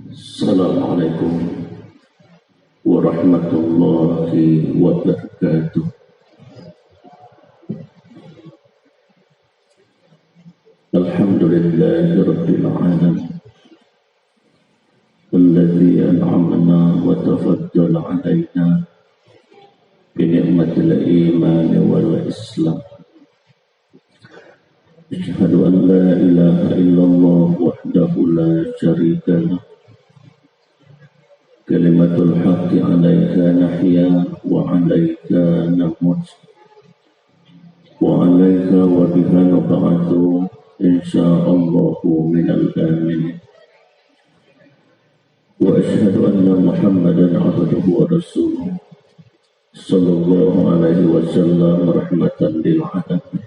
Assalamualaikum warahmatullahi wabarakatuh. Alhamdulillahi rabbil alamin alladzi an'amna wa tafaddala 'alaina bi ni'matil iman wal islam. Asyhadu an la ilaha illallah wahdahu la syarika lah. Kalimatul haqqi 'alaika nahya wa 'alaika namut wa 'alaika wa biha nub'atsu insyaallahu minal aminin. Wa asyhadu anna Muhammadan 'abduhu wa rasuluh sallallahu alaihi wasallam rahmatan lil 'alamin.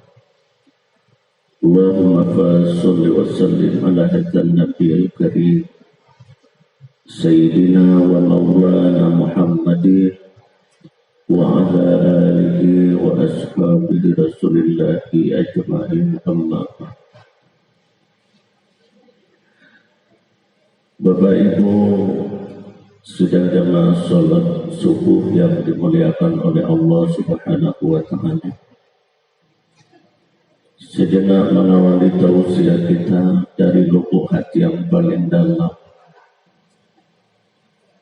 Allahumma shalli wa sallim ala hadzal nabiyil karim Sayyidina wa maulana Muhammadin wa ala alihi wa ashabihi rasulillahi ajma'in, amma ba'd. Bapak Ibu sudah jamaah salat subuh yang dimuliakan oleh Allah Subhanahu wa taala. Sejenak mengawali tausiah kita dari lubuk hati yang paling dalam,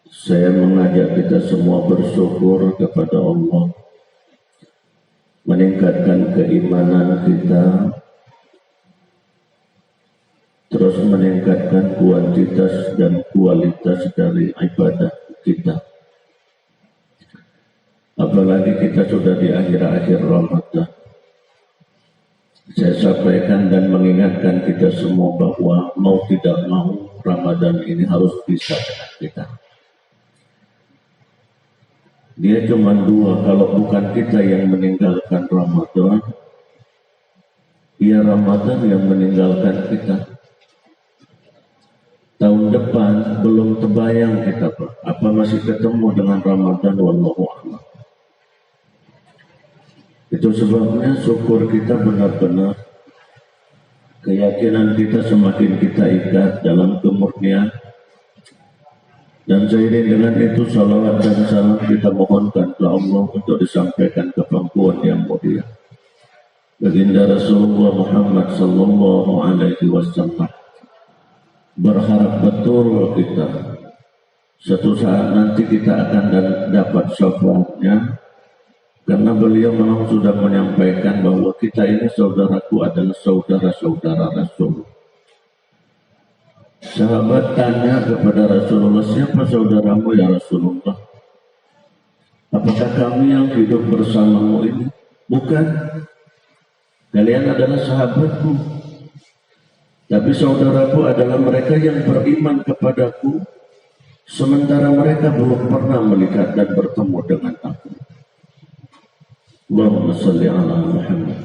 saya mengajak kita semua bersyukur kepada Allah, meningkatkan keimanan kita, terus meningkatkan kuantitas dan kualitas dari ibadah kita. Apalagi kita sudah di akhir-akhir Ramadan. Saya sampaikan dan mengingatkan kita semua bahwa mau tidak mau Ramadan ini harus bisa dengan kita. Dia cuma dua, kalau bukan kita yang meninggalkan Ramadan, ya Ramadan yang meninggalkan kita. Tahun depan belum terbayang kita, Pak. Apa masih ketemu dengan Ramadan, wallahu a'lam. Itu sebabnya syukur kita benar-benar, keyakinan kita semakin kita ikat dalam kemurnian. Dan seiring dengan itu salawat dan salam kita mohonkan ke Allah untuk disampaikan ke pangkuan yang mulia baginda Rasulullah Muhammad sallallahu alaihi wasallam. Berharap betul kita suatu saat nanti kita akan dapat syafaatnya, karena beliau memang sudah menyampaikan bahwa kita ini saudaraku adalah saudara-saudara Rasul. Sahabat tanya kepada Rasulullah, siapa saudaramu ya Rasulullah? Apakah kami yang hidup bersamamu ini? Bukan. Kalian adalah sahabatku. Tapi saudaraku adalah mereka yang beriman kepadaku, sementara mereka belum pernah melihat dan bertemu dengan aku. Allahumma shalli ala Muhammad.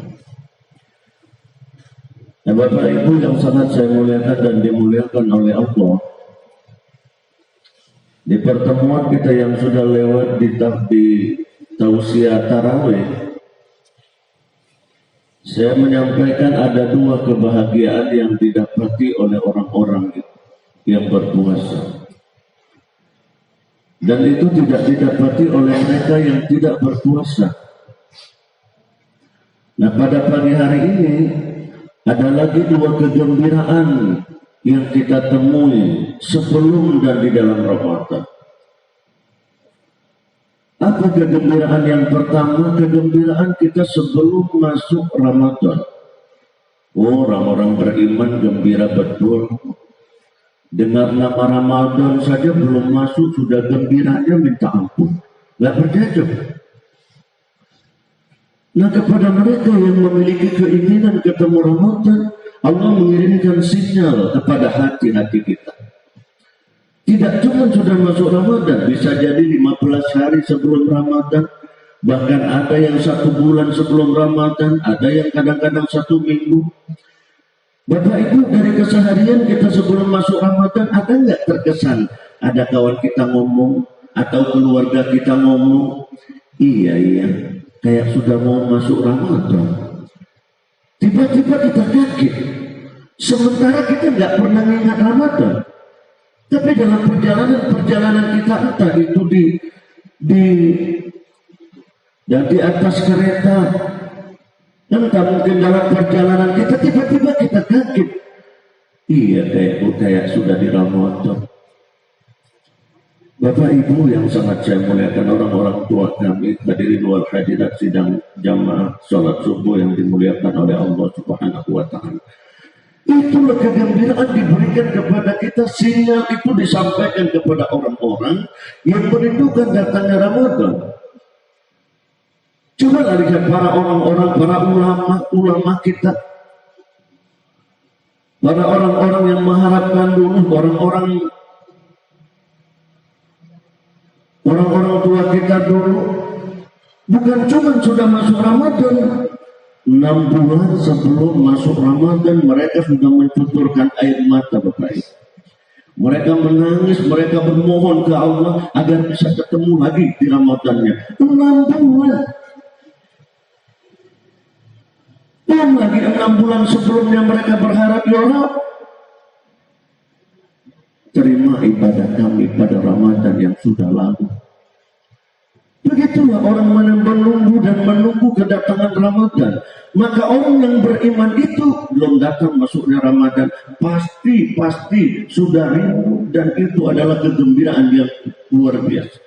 Nah, Bapak Ibu yang sangat saya muliakan dan dimuliakan oleh Allah, di pertemuan kita yang sudah lewat di tausiah tarawih, saya menyampaikan ada dua kebahagiaan yang didapati oleh orang-orang yang berpuasa, dan itu tidak didapati oleh mereka yang tidak berpuasa. Nah, pada pagi hari ini ada lagi dua kegembiraan yang kita temui sebelum dan di dalam Ramadan. Apa kegembiraan yang pertama? Kegembiraan kita sebelum masuk Ramadan. Oh, orang-orang beriman gembira betul. Dengar nama Ramadan saja belum masuk sudah gembiranya minta ampun. Gak berjajah. Nah, kepada mereka yang memiliki keinginan ketemu Ramadan, Allah mengirimkan sinyal kepada hati-hati kita. Tidak cuma sudah masuk Ramadan, bisa jadi 15 hari sebelum Ramadan, bahkan ada yang 1 bulan sebelum Ramadan, ada yang kadang-kadang 1 minggu. Bapak Ibu, dari keseharian kita sebelum masuk Ramadan, ada nggak terkesan ada kawan kita ngomong atau keluarga kita ngomong, iya kayak sudah mau masuk Ramadan. Tiba-tiba kita kaget, sementara kita nggak pernah ingat Ramadan. Tapi dalam perjalanan kita, entah itu di atas kereta, entah mungkin dalam perjalanan kita tiba-tiba kita kaget. Iya, kayak sudah di Ramadan. Bapak Ibu yang sangat saya muliakan, orang-orang tua kami, hadirin wal hadirat sidang jamaah salat subuh yang dimuliakan oleh Allah Subhanahu wa taala. Itulah kegembiraan diberikan kepada kita, sinyal itu disampaikan kepada orang-orang yang merindukan datangnya Ramadan. Coba lihat para orang-orang, para ulama kita, para orang-orang yang mengharapkan dulu, orang-orang tua kita dulu, bukan cuma sudah masuk Ramadan, 6 bulan sebelum masuk Ramadan mereka sudah mencucurkan air mata, Bapak Ibu. Mereka menangis, mereka bermohon ke Allah agar bisa ketemu lagi di Ramadannya. 6 bulan. Dan lagi 6 bulan sebelumnya mereka berharap, ya Allah, terima ibadah kami pada Ramadan yang sudah lalu. Begitulah orang menunggu dan menunggu kedatangan Ramadan. Maka orang yang beriman itu belum datang masuknya Ramadan, pasti sudah rindu, dan itu adalah kegembiraan yang luar biasa.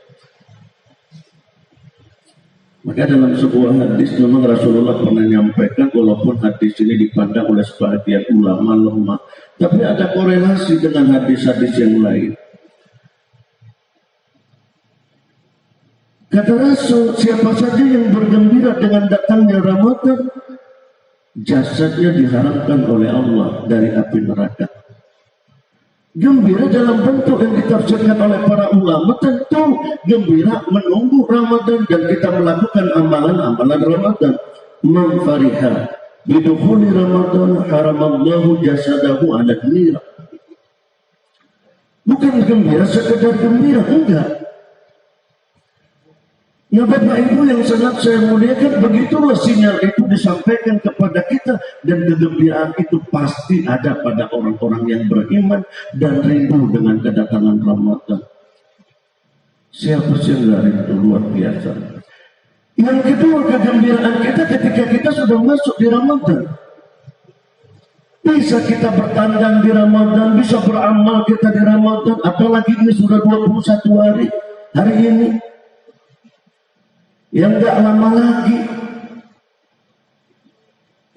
Maka dalam sebuah hadis memang Rasulullah pernah menyampaikan, walaupun hadis ini dipandang oleh sebagian ulama lemah, tapi ada korelasi dengan hadis-hadis yang lain. Kata Rasul, siapa saja yang bergembira dengan datangnya Ramadan, jasadnya diharamkan oleh Allah dari api neraka. Gembira dalam bentuk yang ditafsirkan oleh para ulama, tentu gembira menunggu Ramadan dan kita melakukan amalan-amalan Ramadan. Man fariha bidukhuli Ramadan haramallahu jasadahu ala nira. Bukan gembira sekedar gembira, enggak. Ya Bapak Ibu yang sangat saya muliakan, begitulah sinyal itu disampaikan kepada kita, dan kegembiraan itu pasti ada pada orang-orang yang beriman dan rindu dengan kedatangan Ramadan. Siapa sih yang rindu? Luar biasa. Yang kedua, kegembiraan kita ketika kita sudah masuk di Ramadan. Bisa kita bertandang di Ramadan, bisa beramal kita di Ramadan, apalagi ini sudah 21 hari ini. Yang gak lama lagi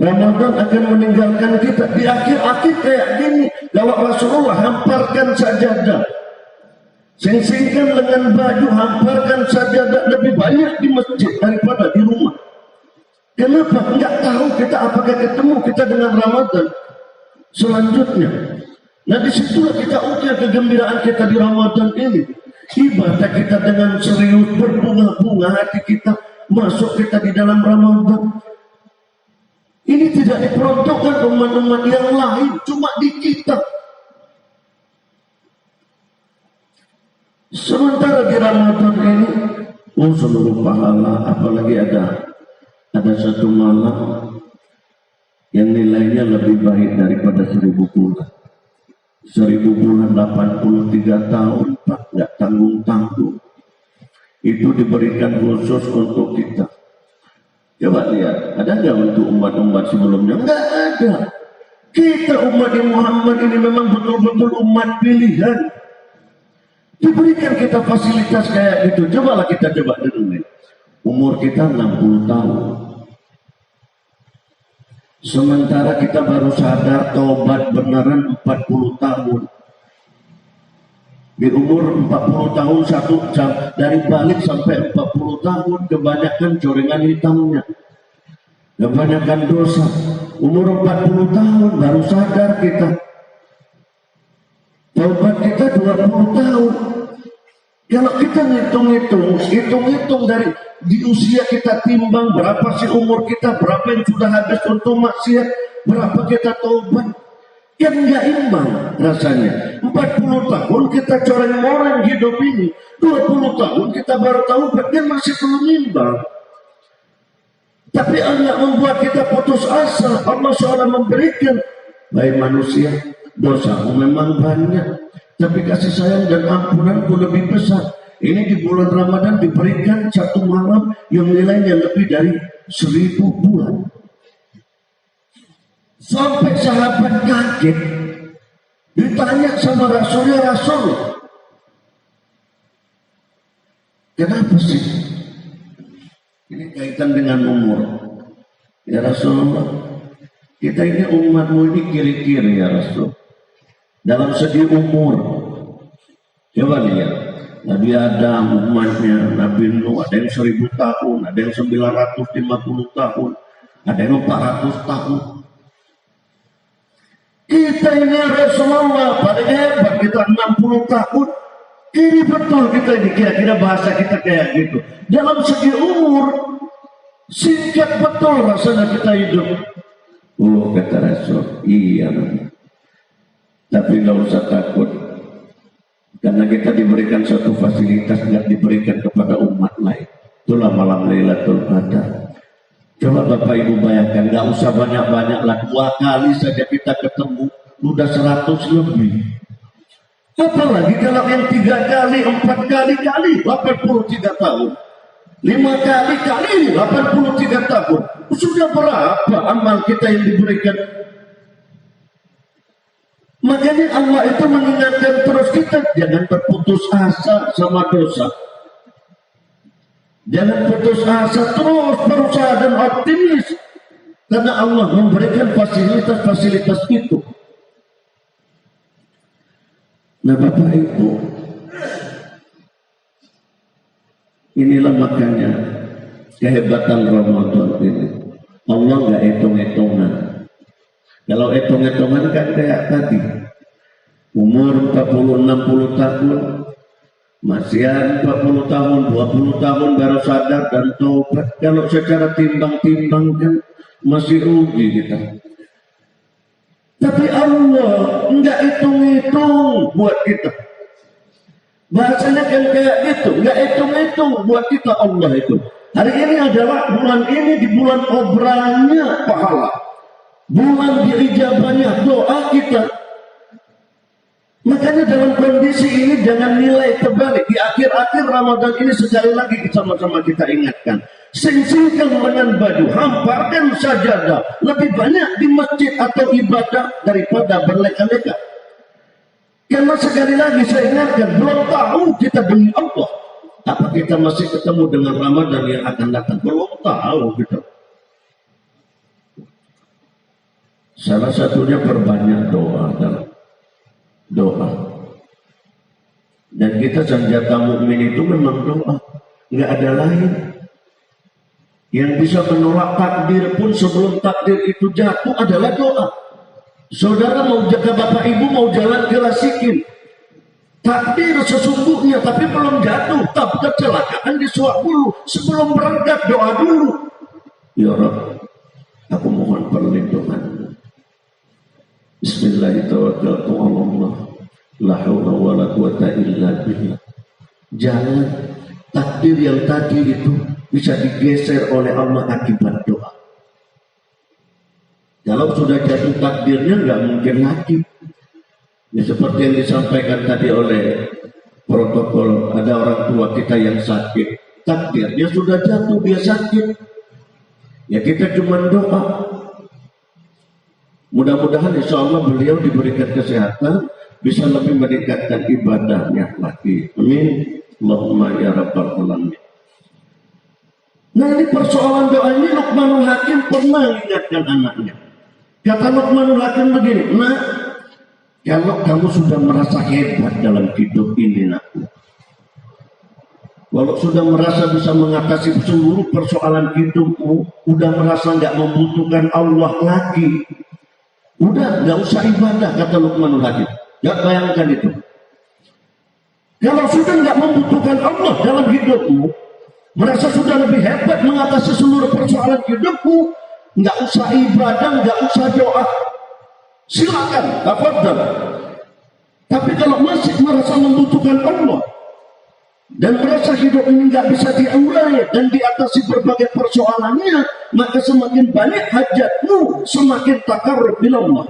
Ramadan akan meninggalkan kita. Di akhir-akhir kayak gini, kalau Rasulullah hamparkan sajadah, sing-singkan lengan baju, hamparkan sajadah, lebih banyak di masjid daripada di rumah. Kenapa? Nggak tahu kita apakah ketemu kita dengan Ramadan selanjutnya. Nah, disitulah kita ukir kegembiraan kita di Ramadan ini. Ibadah kita dengan serius, berbunga-bunga hati kita, masuk kita di dalam Ramadan. Ini tidak diperuntukkan umat-umat yang lain, cuma di kita. Sementara di Ramadan ini, seluruh pahala, apalagi ada satu malam yang nilainya lebih baik daripada 1000 bulan. 1000 bulan 83 tahun, Pak, nggak tanggung-tanggung. Itu diberikan khusus untuk kita. Coba lihat, ada nggak untuk umat-umat sebelumnya? Nggak ada. Kita umat Muhammad ini memang betul-betul umat pilihan. Diberikan kita fasilitas kayak gitu. Cobalah kita coba dulu nih. Umur kita 60 tahun. Sementara kita baru sadar tobat beneran 40 tahun. Di umur 40 tahun, dari balik sampai 40 tahun, kebanyakan corengan hitamnya, kebanyakan dosa. Umur 40 tahun baru sadar kita. Tobat kita 20 tahun. Kalau kita hitung-hitung dari di usia kita, timbang berapa sih umur kita, berapa yang sudah habis untuk maksiat, berapa kita tobat, kan nggak imbang rasanya. 40 tahun kita coreng-moreng hidup ini, 20 tahun kita baru taubat, kan masih belum imbang. Tapi Allah membuat kita putus asa. Allah SWT memberikan, baik manusia, dosamu memang banyak, tapi kasih sayang dan ampunanku lebih besar. Ini di bulan Ramadan diberikan satu malam yang nilainya lebih dari 1000 bulan. Sampai sahabat kaget, ditanya sama Rasulnya, Rasul, kenapa sih? Ini kaitan dengan umur. Ya Rasulullah, kita ini umatmu ini kiri-kiri ya Rasul. Dalam segi umur, coba lihat, Nabi Adam umatnya, Nabi Nuh ada yang 1000 tahun, ada yang 950 tahun, ada yang 400 tahun. Kita ini Rasulullah paling hebat, kita 60 tahun. Ini betul kita ini, kira-kira bahasa kita kayak gitu. Dalam segi umur, singkat betul rasanya kita hidup. Oh kata Rasul, iya. Tapi nggak usah takut, karena kita diberikan suatu fasilitas nggak diberikan kepada umat lain. Itulah malam Lailatul Qadar. Coba Bapak Ibu bayangkan, nggak usah banyak-banyak lah, 2 kali saja kita ketemu, udah 100 lebih. Apalagi kalau yang 3 kali, 4 kali, 83 tahun. 5 kali 83 tahun. Sudah berapa amal kita yang diberikan? Makanya Allah itu mengingatkan terus kita, jangan berputus asa sama dosa. Jangan putus asa, terus berusaha dan optimis. Karena Allah memberikan fasilitas-fasilitas itu. Nah Bapak Ibu, inilah makanya kehebatan Ramadan ini. Allah nggak hitung-hitungan. Kalau hitung-hitungan kan kayak tadi, umur 40-60 tahun, masih 40 tahun, 20 tahun baru sadar dan tobat. Kalau secara timbang-timbang kan masih rugi kita. Tapi Allah enggak hitung-hitung buat kita. Bahasanya kan kayak gitu, enggak hitung-hitung buat kita Allah itu. Hari ini adalah bulan ini, di bulan obralnya pahala. Bulan diijabahnya doa kita. Makanya dalam kondisi ini jangan nilai terbalik. Di akhir-akhir Ramadan ini sekali lagi sama-sama kita ingatkan. Singsingkan dengan baju, hamparkan sajadah. Lebih banyak di masjid atau ibadah daripada berleka-leka. Karena sekali lagi saya ingatkan, belum tahu kita demi Allah. Apa kita masih ketemu dengan Ramadan yang akan datang? Belum tahu kita. Salah satunya perbanyak doa. Doa. Dan kita senjata mukmin itu memang doa, nggak ada lain. Yang bisa menolak takdir pun sebelum takdir itu jatuh adalah doa. Saudara mau jaga Bapak Ibu mau jalan kelasikin, takdir sesungguhnya tapi belum jatuh, tapi kecelakaan disuap dulu sebelum berangkat, doa dulu. Ya Rabb, aku mohon perlindungan. Bismillahirrahmanirrahim. La haula wala quwata illa billah. Jangan takdir yang tadi itu bisa digeser oleh Allah akibat doa. Kalau sudah jatuh takdirnya nggak mungkin lagi. Ya, seperti yang disampaikan tadi oleh protokol, ada orang tua kita yang sakit, takdirnya sudah jatuh, dia sakit. Ya kita cuma doa. Mudah-mudahan insya Allah beliau diberikan kesehatan, bisa lebih meningkatkan ibadahnya lagi. Amin. Allahumma ya rabbal alamin. Nah ini persoalan doa ini Luqmanul Hakim pernah mengingatkan anaknya. Kata Luqmanul Hakim begini, nah kalau kamu sudah merasa hebat dalam hidup ini nakku, kalau sudah merasa bisa mengatasi seluruh persoalan hidupmu, udah merasa nggak membutuhkan Allah lagi, udah nggak usah ibadah, kata Luqmanul Hakim. Nggak bayangkan itu. Kalau sudah nggak membutuhkan Allah dalam hidupmu, merasa sudah lebih hebat mengatasi seluruh persoalan hidupmu, nggak usah ibadah, nggak usah doa, silakan, tafadhal. Tapi kalau masih merasa membutuhkan Allah dan merasa hidup ini nggak bisa diurai dan diatasi berbagai persoalannya, maka semakin banyak hajatmu, semakin takarrub ila Allah,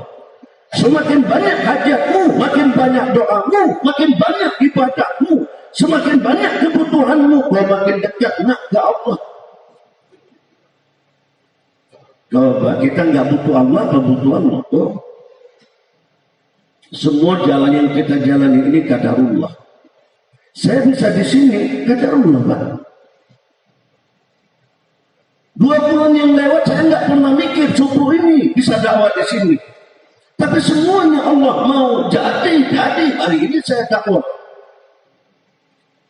semakin banyak hajatmu, makin banyak doamu, makin banyak ibadahmu, semakin banyak kebutuhanmu, kau makin dekat nak ke Allah. Coba kita nggak butuh Allah, apa butuh Allah? Tuh. Semua jalan yang kita jalani ini qadarullah. Saya bisa di sini qadarullah, Pak. 2 bulan yang lewat saya nggak pernah mikir subuh ini bisa dakwah di sini. Tapi semuanya Allah mau jadi hari ini saya dakwah.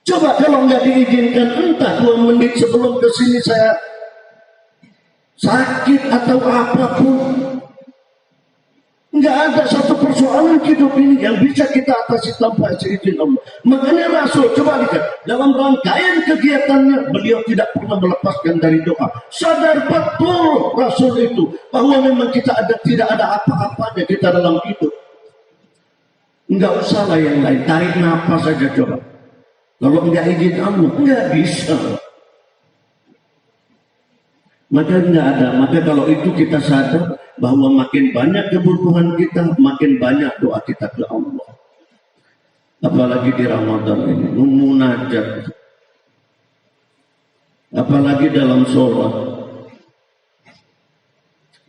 Coba kalau nggak diizinkan, entah 2 menit sebelum ke sini saya sakit atau apapun, nggak ada satu persoalan hidup ini yang bisa kita atasi tanpa izin Allah. Makanya Rasul, coba lihat, dalam rangkaian kegiatannya beliau tidak pernah melepaskan dari doa. Sadar betul Rasul itu bahwa memang tidak ada apa-apanya kita dalam hidup. Nggak usah lah yang lain, tarik nafas saja coba. Kalau nggak izin Allah, nggak bisa. Maka nggak ada. Maka kalau itu kita sadar bahwa makin banyak kebutuhan kita, makin banyak doa kita ke Allah. Apalagi di Ramadan ini, munajat. Apalagi dalam sholat.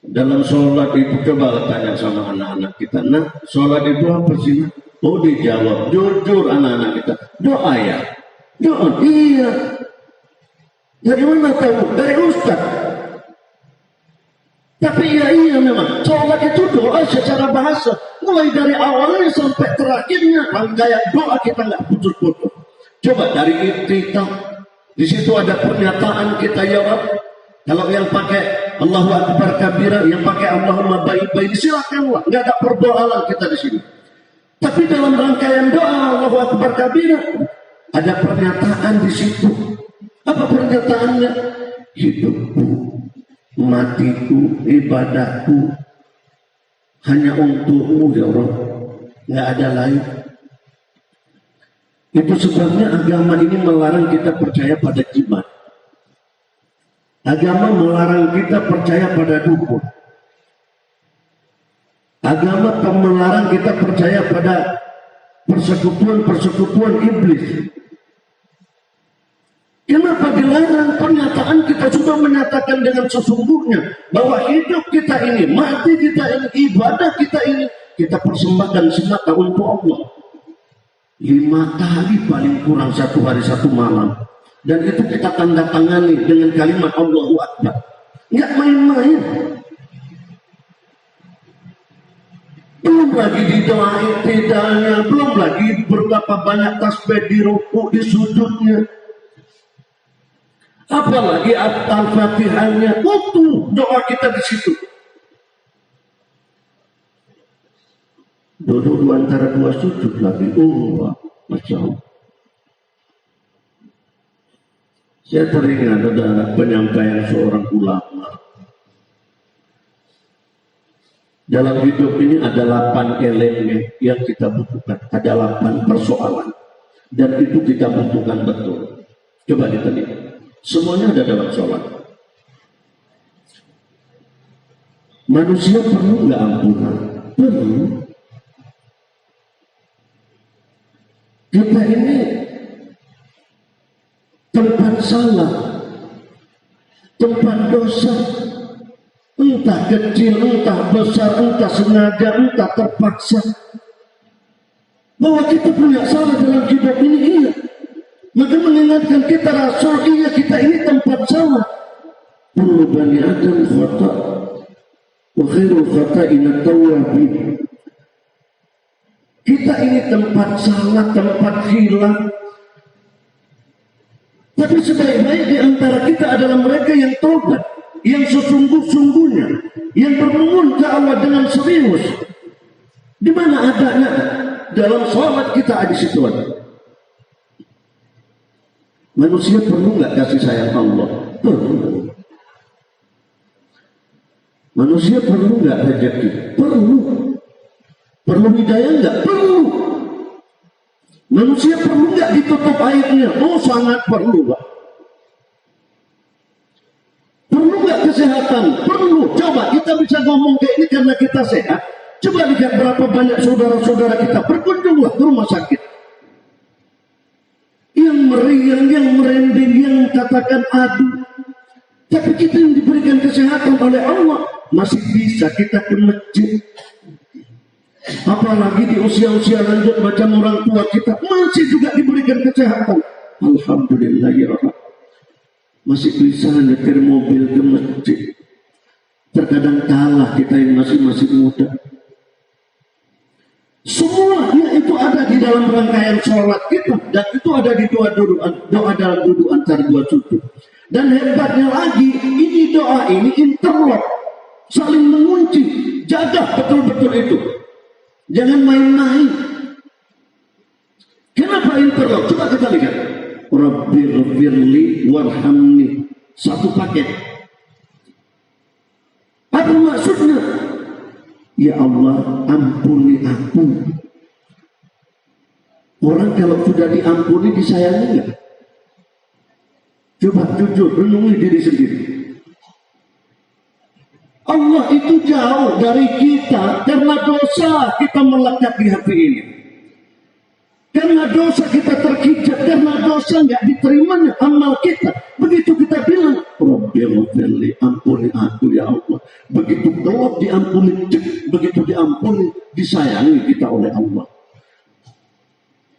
Dalam sholat itu coba tanya sama anak-anak kita. Nah, sholat itu apa sih? Oh, dijawab. Jujur anak-anak kita. Doa ya? Doa? Iya. Dari mana tahu? Dari Ustaz. Tapi iya memang sholat itu doa secara bahasa, mulai dari awalnya sampai terakhirnya rangkaian doa kita nggak putus-putus. Coba dari iftitah, di situ ada pernyataan kita jawab. Kalau yang pakai Allahu Akbar kabira, yang pakai Allahumma baik-baik, silakanlah, nggak ada perdoaan kita di sini. Tapi dalam rangkaian doa Allahu Akbar kabira ada pernyataan di situ. Apa pernyataannya? Hidupku, matiku, ibadahku hanya untukmu ya Allah, nggak ada lain. Itu sebabnya agama ini melarang kita percaya pada jimat. Agama melarang kita percaya pada dukun. Agama melarang kita percaya pada persekutuan iblis. Kenapa dilarang? Pernyataan kita sudah menyatakan dengan sesungguhnya bahwa hidup kita ini, mati kita ini, ibadah kita ini, kita persembahkan semata untuk Allah. 5 kali paling kurang 1 hari 1 malam. Dan itu kita tanda tangani dengan kalimat Allahu Akbar. Nggak main-main. Belum lagi di doa iktidalnya, belum lagi berapa banyak tasbih di ruku, di sujudnya. Apalagi Al-Fatihahnya, utuh doa kita di situ. Duduk antara 2 sujud lagi, Masya Allah. Saya teringat ada penyampaian seorang ulama. Dalam hidup ini ada 8 elemen yang kita butuhkan, ada 8 persoalan, dan itu kita butuhkan betul. Coba diteliti. Semuanya ada dalam sholat. Manusia perlu nggak ampunan? Perlu. Kita ini tempat salah, tempat dosa, entah kecil, entah besar, entah sengaja, entah terpaksa. Bahwa kita punya salah dalam hidup ini, iya. Maka mengingatkan kita Rasul, iya kita ini tempat salah. Kullu bani Adam khata' wa khairul khata'ina tawwabin. Kita ini tempat salah, tempat hilang. Tapi sebaik-baik di antara kita adalah mereka yang tobat, yang sesungguh-sungguhnya, yang bermohon ke Allah dengan serius. Di mana adanya? Dalam sholat kita ada di situ ada. Manusia perlu nggak kasih sayang Allah? Perlu. Manusia perlu nggak rezeki? Perlu. Perlu hidayah nggak? Perlu. Manusia perlu nggak ditutup airnya? Oh, sangat perlu, Pak. Perlu nggak kesehatan? Perlu. Coba kita bisa ngomong kayak ini karena kita sehat. Coba lihat berapa banyak saudara-saudara kita berkunjunglah ke rumah sakit. Yang meriang, yang merinding, yang katakan aduh. Tapi kita yang diberikan kesehatan oleh Allah masih bisa kita ke masjid. Apalagi di usia-usia lanjut macam orang tua kita masih juga diberikan kesehatan. Alhamdulillah ya Allah. Masih bisa nyetir mobil ke masjid. Terkadang kalah kita yang masih muda. Semuanya itu ada di dalam rangkaian sholat kita, dan itu ada di doa dalam duduk antara dua sujud. Dan hebatnya lagi, ini doa ini interlock, saling mengunci. Jaga betul-betul itu, jangan main-main. Kenapa interlock? Coba kita lihat. Rabbighfirli warhamni, satu paket. Apa maksudnya? Ya Allah, ampuni aku. Orang kalau sudah diampuni, disayangi nggak? Coba jujur, renungi diri sendiri. Allah itu jauh dari kita karena dosa kita melekat di hati ini. Karena dosa kita terkijat, karena dosa nggak diterimanya amal kita. Begitu kita bilang, Rabbighfirli, ampuni aku ya Allah. Begitu gelap diampuni, begitu diampuni, disayangi kita oleh Allah.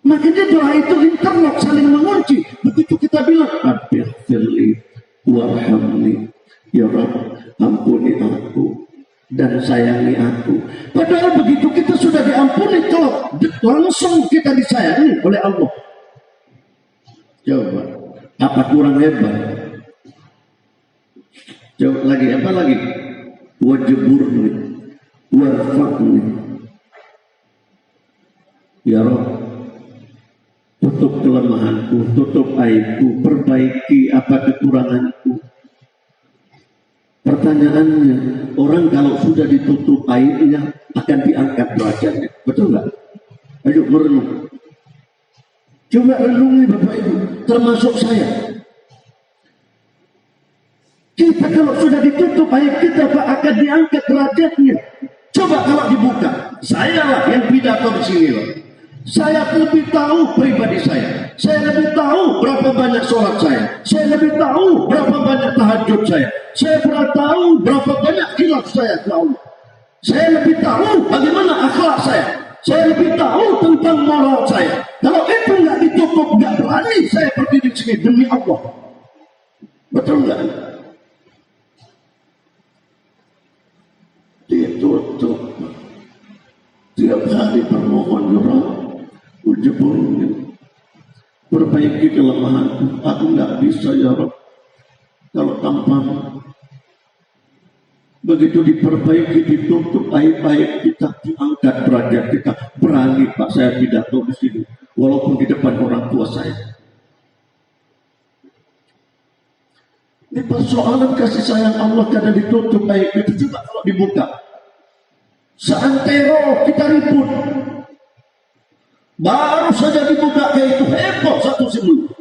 Makanya doa itu interlock, saling mengunci. Begitu kita bilang, Rabbighfirli warhamni, ya Rabb, ampuni aku dan sayangi aku. Padahal begitu kita sudah diampuni, langsung kita disayangi oleh Allah. Coba, apa kurang hebat? Coba lagi, apa lagi? Wajburni warfaqni, ya Rabb, tutup kelemahanku, tutup aibku, perbaiki apa kekuranganku. Pertanyaannya, orang kalau sudah ditutup aibnya akan diangkat derajatnya, betul nggak? Ayo merenung. Coba renungi Bapak Ibu, termasuk saya. Kita kalau sudah ditutup aib kita akan diangkat derajatnya. Coba kalau dibuka, saya lah yang pidato di sini loh. Saya lebih tahu pribadi saya. Saya lebih tahu berapa banyak sholat saya. Saya lebih tahu berapa banyak tahajud saya. Saya tahu berapa banyak khilaf saya ke Allah. Saya lebih tahu bagaimana akhlak saya. Saya lebih tahu tentang moral saya. Kalau itu nggak ditutup, nggak berani saya berdiri di sini demi Allah. Betul nggak? Ditutup. Tiap hari bermohon ya Rabb, ujburni, perbaiki kelemahanku. Aku nggak bisa ya Rabb kalau tanpa. Begitu diperbaiki, ditutup aib-aib kita, diangkat derajat kita. Berani Pak saya pidato di sini, walaupun di depan orang tua saya. Ini persoalan kasih sayang Allah karena ditutup aib kita. Coba kalau dibuka, seantero kita ribut, baru saja dibuka kayak itu heboh satu sebelum.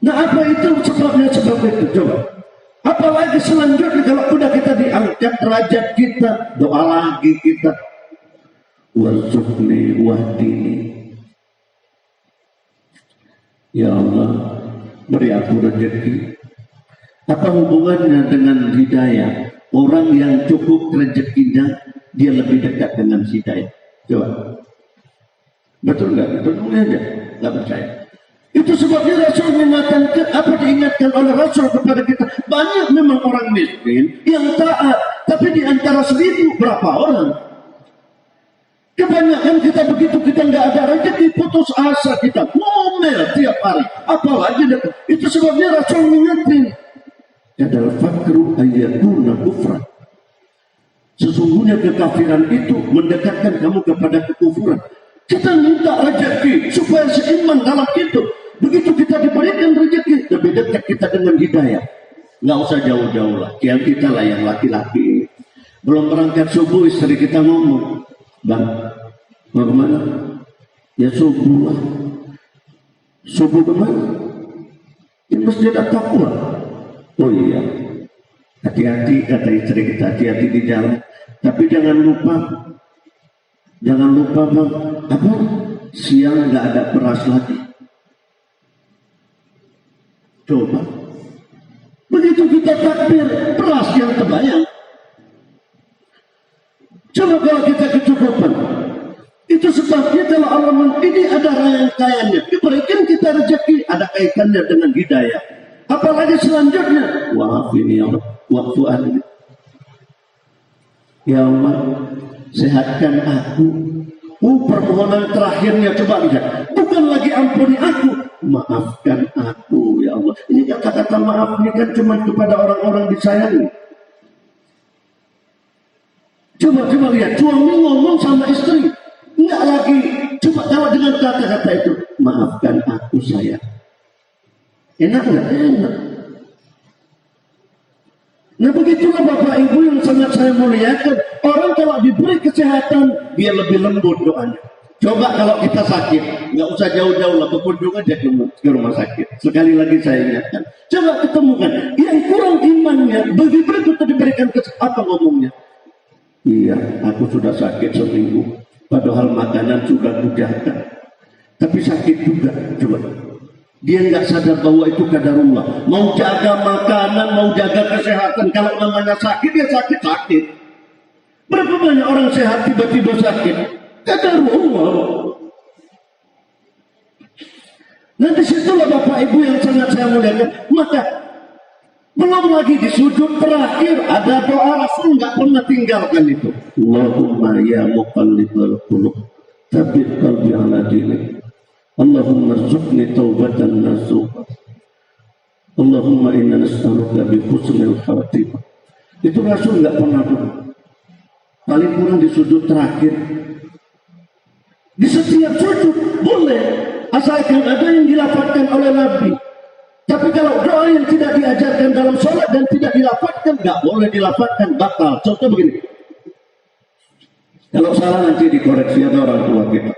Nah apa itu sebabnya? Sebab itu coba. Apalagi selanjutnya kalau sudah kita diangkat derajat kita, doa lagi kita, warzuqni wahdini, ya Allah beri aku rezeki. Apa hubungannya dengan hidayah? Orang yang cukup rezekinya dia lebih dekat dengan hidayah. Coba, betul nggak? Betul nggak? Nggak percaya. Itu sebabnya Rasul mengingatkan, apa diingatkan oleh Rasul kepada kita. Banyak memang orang miskin yang taat, tapi di antara 1000 berapa orang? Kebanyakan kita begitu kita nggak ada rezeki, putus asa, kita ngomel tiap hari. Apalagi itu sebabnya Rasul mengingatkan, adalah fakru ayatuna kufran. Sesungguhnya kekafiran itu mendekatkan kamu kepada kekufuran. Kita minta rezeki supaya seimbang dalam hidup. Begitu kita diberikan rezeki, lebih dekat kita dengan hidayah. Nggak usah jauh-jauh lah. Yang kita lah yang laki-laki. Belum berangkat subuh, istri kita ngomong, Bang, mau kemana? Ya subuh lah. Subuh kemana? Di masjid At-Taqwa. Oh iya. Hati-hati kata istri kita, hati-hati di jalan. Tapi jangan lupa bang, apa? Siang nggak ada beras lagi. Coba. Begitu kita takbir, beras yang terbayang. Coba kalau kita kecukupan. Itu sebabnya kalau Allah ini ada rangkaiannya. Diberikan kita rezeki, ada kaitannya dengan hidayah. Apalagi selanjutnya, wa'afini ya Allah, wa'fu'ani. Ya Allah, sehatkan aku. Permohonan terakhirnya coba lihat. Bukan lagi ampuni aku, maafkan aku ya Allah. Ini kata-kata maaf ini kan cuma kepada orang-orang disayangi. Coba lihat, suami ngomong sama istri. Enggak lagi, coba kalau dengan kata-kata itu, maafkan aku sayang. Enak nggak? Enak. Nah begitulah Bapak Ibu yang sangat saya muliakan. Orang kalau diberi kesehatan, dia lebih lembut doanya. Coba kalau kita sakit, nggak usah jauh-jauh lah, berkunjung aja ke rumah sakit. Sekali lagi saya ingatkan. Coba ketemukan, yang kurang imannya, begitu diberikan apa ngomongnya? Iya, aku sudah sakit seminggu. Padahal makanan sudah kujaga. Tapi sakit juga, coba. Dia nggak sadar bahwa itu qadarullah. Mau jaga makanan, mau jaga kesehatan. Kalau namanya sakit, ya sakit-sakit. Berapa banyak orang sehat tiba-tiba sakit? Qadarullah. Nah disitulah Bapak Ibu yang sangat saya muliakan. Maka belum lagi di sujud terakhir ada doa Rasul nggak pernah tinggalkan itu. Allahumma ya muqallibal qulub, tsabbit qalbi ala dinik. Allahumma rzuqni taubatan nasuha. Allahumma inna nas'aluka bi husnil khatimah. Itu Rasul nggak pernah doa. Paling kurang di sujud terakhir. Di setiap sujud boleh, asalkan ada yang dilafazkan oleh Nabi. Tapi kalau doa yang tidak diajarkan dalam sholat dan tidak dilafazkan, nggak boleh dilafazkan, batal. Contoh begini. Kalau salah nanti dikoreksi ada orang tua kita.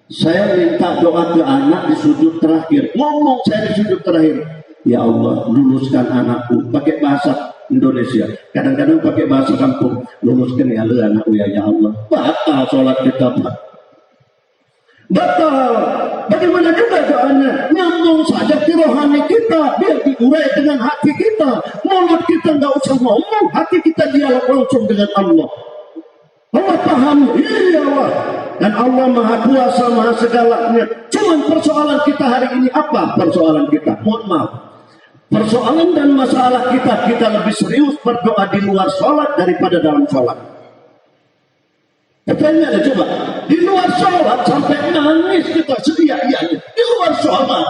Saya minta doa ke anak di sujud terakhir. Ngomong saya di sujud terakhir. Ya Allah, luluskan anakku. Pakai bahasa Indonesia. Kadang-kadang pakai bahasa kampung. Luluskan ya anakku ya Allah. Batal sholat kita, Pak. Batal. Bagaimana juga doanya? Nyambung saja ke rohani kita. Biar diurai dengan hati kita. Mulut kita nggak usah ngomong. Hati kita dialog langsung dengan Allah. Allah paham, iya Allah. Dan Allah maha kuasa, maha segalanya. Cuman persoalan kita hari ini apa? Persoalan kita, mohon maaf. Persoalan dan masalah kita lebih serius berdoa di luar sholat daripada dalam sholat. Katanya ada coba, di luar sholat sampai nangis kita sedia-dianya. Di luar sholat,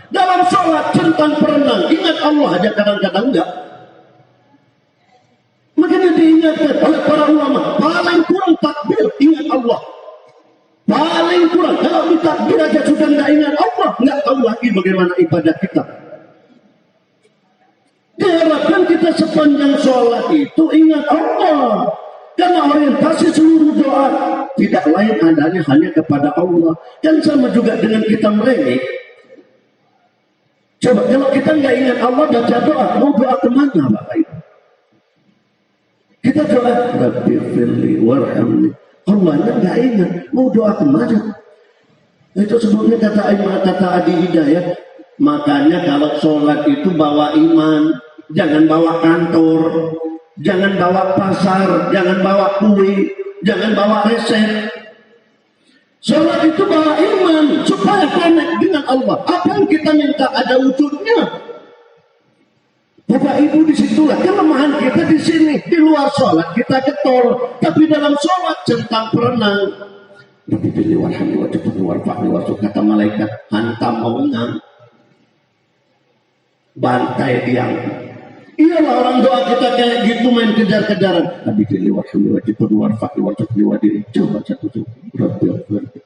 dalam sholat centang perenang, ingat Allah aja kadang-kadang enggak. Makanya diingatkan oleh para ulama, paling kurang takbir ingat Allah. Paling kurang, kalau ditakbir aja sudah nggak ingat Allah, nggak tahu lagi bagaimana ibadah kita. Diharapkan kita sepanjang sholat itu ingat Allah. Karena orientasi seluruh doa tidak lain adanya hanya kepada Allah. Dan sama juga dengan kita merengek. Coba kalau kita nggak ingat Allah baca doa, mau doa kemana Bapak Ibu? Kita doa, Rabbi firli warhamni. Allahnya nggak ingat, mau doa kemana? Itu sebelumnya kata Adi Hidayat. Makanya kalau sholat itu bawa iman, jangan bawa kantor, jangan bawa pasar, jangan bawa kue, jangan bawa resep. Sholat itu bawa iman supaya connect dengan Allah. Apa yang kita minta ada wujudnya. Bapak Ibu disitulah kelemahan kita di sini. Di luar sholat kita getol, tapi dalam sholat centang perenang. Nabi pilih warhamni wa jabni warfa'ni wa kata malaikat hantam menang, bantai diam. Iyalah orang doa kita kayak gitu main kejar-kejaran. Nabi pilih warhamni wa jabni warfa'ni wa jabni wa diri. Coba satu tuh. Rabbi warhamni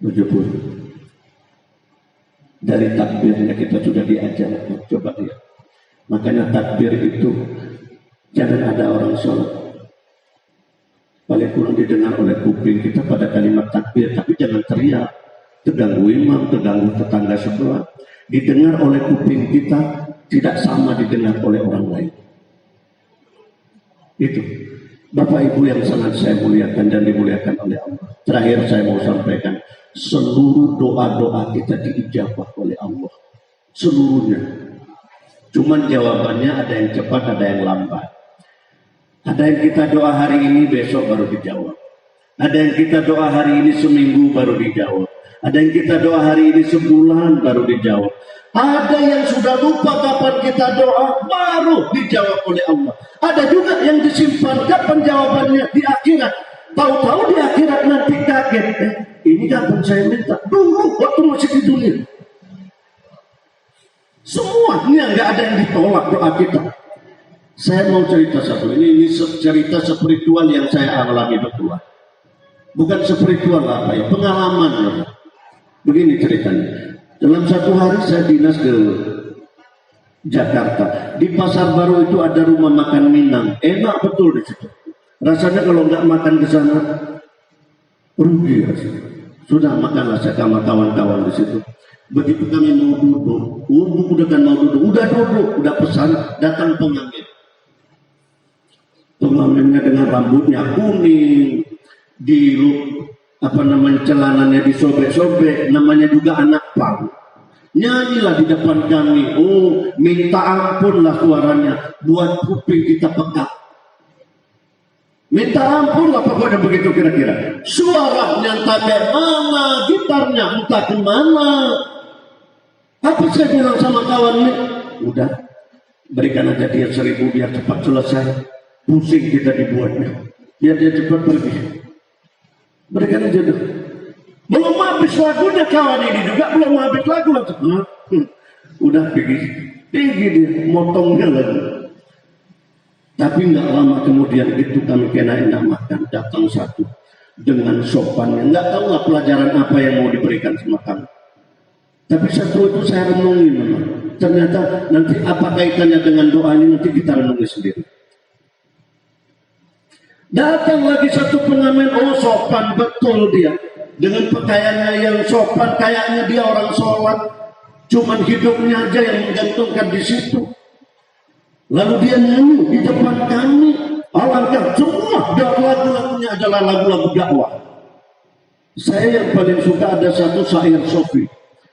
wa jabni. Dari takbirnya kita sudah diajar. Coba lihat. Makanya takbir itu jangan ada orang sholat. Paling kurang didengar oleh kuping kita pada kalimat takbir. Tapi jangan teriak. Terganggu imam, terganggu tetangga sebelah. Didengar oleh kuping kita tidak sama didengar oleh orang lain. Itu Bapak Ibu yang sangat saya muliakan dan dimuliakan oleh Allah. Terakhir saya mau sampaikan, seluruh doa-doa kita diijabah oleh Allah. Seluruhnya. Cuman jawabannya ada yang cepat, ada yang lambat. Ada yang kita doa hari ini, besok baru dijawab. Ada yang kita doa hari ini seminggu baru dijawab. Ada yang kita doa hari ini sebulan baru dijawab. Ada yang sudah lupa kapan kita doa baru dijawab oleh Allah. Ada juga yang disimpan kapan jawabannya di akhirat. Tahu-tahu di akhirat nanti kaget. Ini kapan saya minta? Dulu waktu masih di dunia. Semuanya nggak ada yang ditolak doa kita. Saya mau cerita satu. Ini cerita spiritual yang saya alami betul. Bukan spiritual apa ya, pengalaman. Begini ceritanya. Dalam satu hari saya dinas ke Jakarta. Di Pasar Baru itu ada rumah makan Minang. Enak betul di situ. Rasanya kalau nggak makan ke sana rugi rasanya. Sudah makanlah saya sama kawan-kawan di situ. Begitu kami mau duduk, udah duduk, udah pesan, datang pengamen. Pengamennya dengan rambutnya kuning, celananya disobek-sobek, namanya juga anak pang. Nyanyilah di depan kami, oh minta ampunlah suaranya, buat kuping kita pekak. Minta ampunlah pokoknya begitu kira-kira. Suaranya entah kemana, gitarnya entah kemana. Apa saya bilang sama kawan ini? Udah, berikan aja dia 1.000 biar cepat selesai. Pusing kita dibuatnya, biar dia cepat pergi. Berikan aja dulu. Belum habis lagunya kawan ini juga belum habis lagu langsung. Udah pergi dia, motongnya lagi. Tapi nggak lama kemudian itu kami kena enak makan, datang satu dengan sopannya. Nggak tahu lah pelajaran apa yang mau diberikan sama kami. Tapi satu itu saya renungi memang. Ternyata nanti apa kaitannya dengan doa ini nanti kita renungi sendiri. Datang lagi satu pengamen, oh sopan betul dia. Dengan pakaiannya yang sopan, kayaknya dia orang sholat. Cuman hidupnya aja yang menggantungkan di situ. Lalu dia nyanyi di depan kami. Alangkah semua lagu-lagunya adalah lagu-lagu dakwah. Saya yang paling suka ada satu syair Sofi.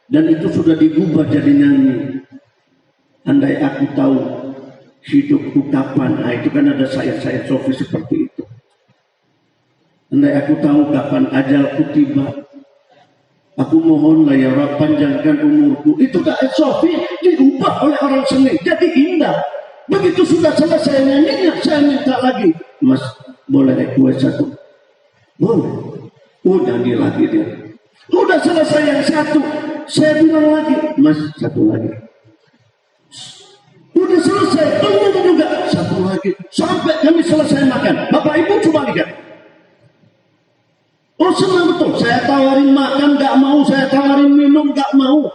Dan itu sudah digubah jadi nyanyi. Andai aku tahu hidupku kapan. Nah itu kan ada syair-syair Sofi seperti itu. Andai aku tahu kapan ajalku tiba, aku mohonlah ya Rabb panjangkan umurku. Itu syair Sofi diubah oleh orang seni jadi indah. Begitu sudah selesai nyanyinya, saya minta lagi, Mas boleh kue satu? Boleh. Udah nyanyi lagi dia. Udah selesai yang satu, saya bilang lagi, Mas satu lagi. Udah selesai, tunggu juga satu lagi. Sampai kami selesai makan. Bapak Ibu coba lihat. Oh senang betul. Saya tawarin makan nggak mau, saya tawarin minum nggak mau.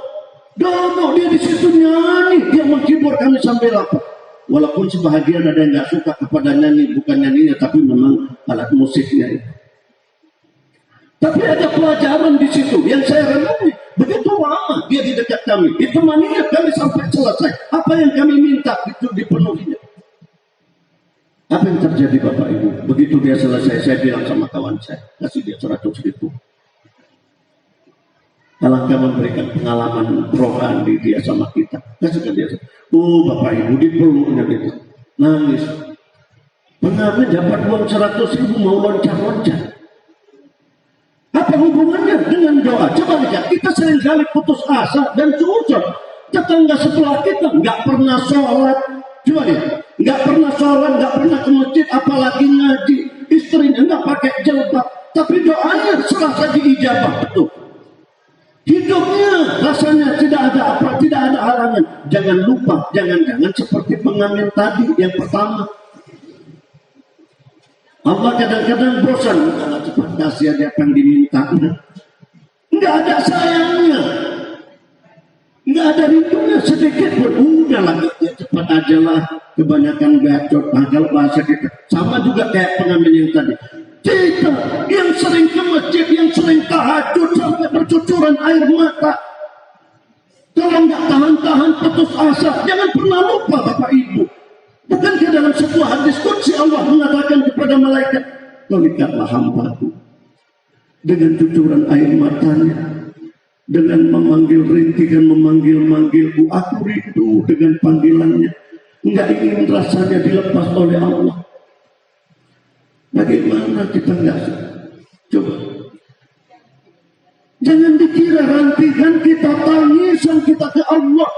Duduk dia di situ nyanyi, dia menghibur kami sampai lapar. Walaupun sebahagian ada yang nggak suka kepada nyanyi, bukan nyanyinya, tapi memang alat musiknya itu. Tapi ada pelajaran di situ yang saya renungi. Begitu lama dia di dekat kami, ditemaninya kami sampai selesai. Apa yang kami minta itu dipenuhinya. Apa yang terjadi Bapak Ibu? Begitu dia selesai, saya bilang sama kawan saya, kasih dia 100.000. Alangkah memberikan pengalaman rohani dia sama kita. Kasih ke dia. Oh Bapak Ibu dipeluknya gitu, nangis. Pengamen dapat uang 100.000 mau loncat-loncat. Apa hubungannya dengan doa? Coba lihat, kita seringkali putus asa dan sujud. Tetangga sebelah kita nggak pernah sholat. Coba lihat, nggak pernah sholat, nggak pernah ke masjid, apalagi ngaji. Istrinya nggak pakai jilbab, tapi doanya serasa diijabah betul. Hidupnya rasanya tidak ada apa, tidak ada halangan. Jangan lupa, jangan-jangan seperti pengamen tadi yang pertama. Allah kadang-kadang bosan, kalau cepat kasih dia akan diminta. Nggak ada sayangnya, nggak ada rindunya sedikit pun. Udahlah, ya cepat aja lah. Kebanyakan bacot. Nah, kalau bahasa kita sama juga kayak pengamen yang tadi. Kita yang sering ke masjid, yang sering tahajud sampai bercucuran air mata, Kalau nggak tahan-tahan putus asa, jangan pernah lupa Bapak Ibu. Bukankah dalam sebuah hadis qudsi Allah mengatakan kepada malaikat, "Lihatlah hambaku dengan cucuran air matanya, dengan memanggil rintihan, memanggil-manggilku, aku rindu dengan panggilannya, nggak ingin rasanya dilepas oleh Allah." Bagaimana kita nggak coba? Jangan dikira rantihan kita, tangisan kita ke Allah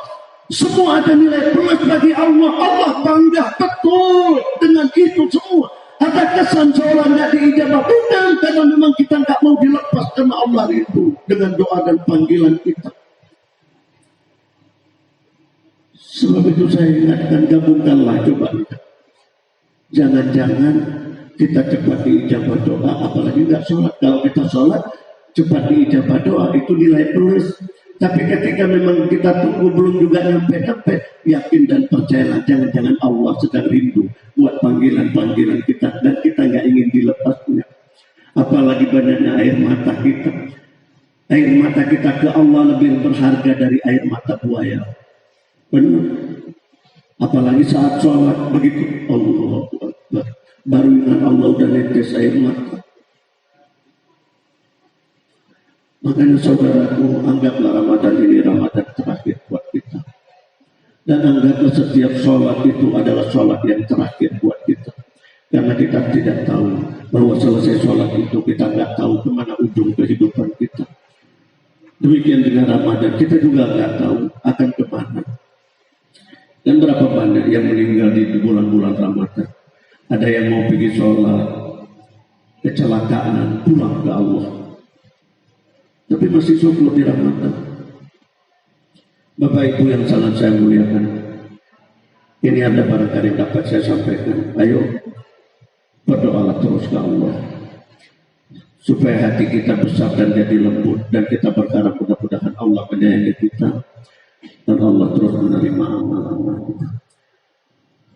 semua ada nilai plus bagi Allah. Allah bangga betul dengan itu semua. Ada kesan seorang nggak diijabah, bukan karena memang kita nggak mau dilepas karena Allah itu dengan doa dan panggilan kita. Sebab itu saya ingatkan, gabungkanlah coba. Jangan-jangan kita cepat diijabah doa, apalagi nggak sholat. Kalau kita sholat cepat diijabah doa itu nilai plus. Tapi ketika memang kita tunggu belum juga nyampe-nyampe, yakin dan percayalah, jangan-jangan Allah sedang rindu buat panggilan-panggilan kita dan kita nggak ingin dilepasnya. Apalagi banyaknya air mata kita. Air mata kita ke Allah lebih berharga dari air mata buaya. Benar. Apalagi saat sholat begitu, Allah Akbar, baru ingat Allah udah netes air mata. Makanya saudaraku, anggaplah Ramadan ini Ramadan terakhir buat kita. Dan anggaplah setiap sholat itu adalah sholat yang terakhir buat kita. Karena kita tidak tahu bahwa selesai sholat itu kita nggak tahu kemana ujung kehidupan kita. Demikian dengan Ramadan, kita juga nggak tahu akan kemana. Dan berapa banyak yang meninggal di bulan-bulan Ramadan. Ada yang mau pergi sholat, kecelakaan, pulang ke Allah. Tapi masih syukur di Ramadan. Bapak Ibu yang sangat saya muliakan, ini ada barangkali dapat saya sampaikan. Ayo berdoalah terus ke Allah supaya hati kita besar dan jadi lembut, dan kita berharap mudah-mudahan Allah menyayangi kita dan Allah terus menerima amal-amal kita.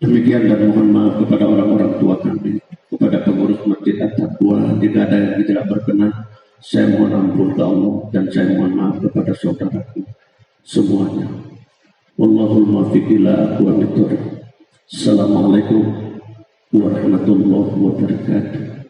Demikian, dan mohon maaf kepada orang-orang tua kami, kepada pengurus Masjid At-Taqwa, jika ada yang tidak berkenan. Saya mohon ampun ke Allah dan saya mohon maaf kepada saudaraku semuanya. Wallahul muwaffiq ila aqwamit thoriq. Assalamualaikum warahmatullahi wabarakatuh.